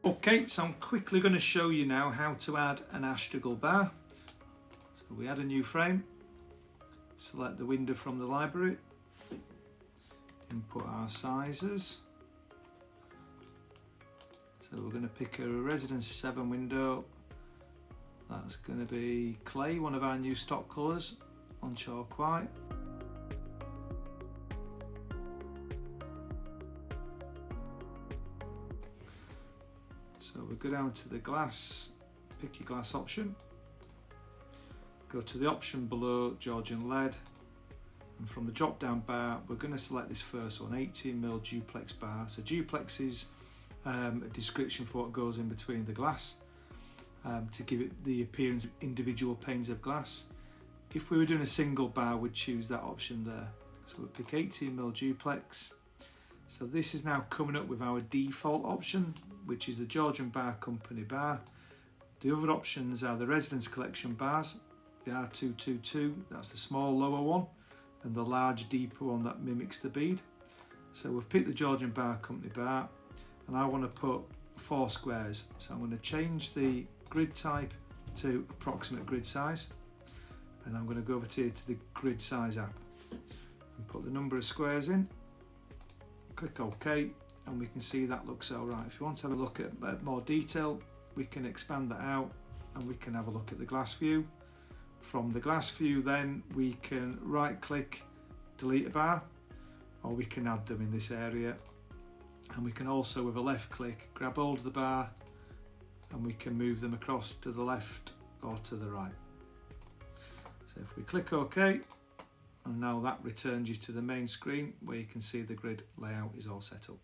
Okay, so I'm quickly going to show you now how to add an Astragal bar. So we add a new frame, select the window from the library, input our sizes. So we're going to pick a Residence 7 window. That's going to be clay, one of our new stock colours, on chalk white. So we go down to the glass, pick your glass option, go to the option below Georgian lead, and from the drop down bar we're going to select this first one, 18mm duplex bar. So duplex is a description for what goes in between the glass to give it the appearance of individual panes of glass. If we were doing a single bar, we'd choose that option there. So we'll pick 18mm duplex. So this is now coming up with our default option, which is the Georgian Bar Company bar. The other options are the Residence Collection bars, the R222, that's the small lower one, and the large deeper one that mimics the bead. So we've picked the Georgian Bar Company bar, and I want to put 4 squares. So I'm going to change the grid type to approximate grid size, and I'm going to go over to the grid size app and put the number of squares in. Click OK, and we can see that looks alright. If you want to have a look at more detail, we can expand that out and we can have a look at the glass view. From the glass view then we can right click, delete a bar, or we can add them in this area, and we can also with a left click grab hold of the bar and we can move them across to the left or to the right. So if we click OK, and now that returns you to the main screen where you can see the grid layout is all set up.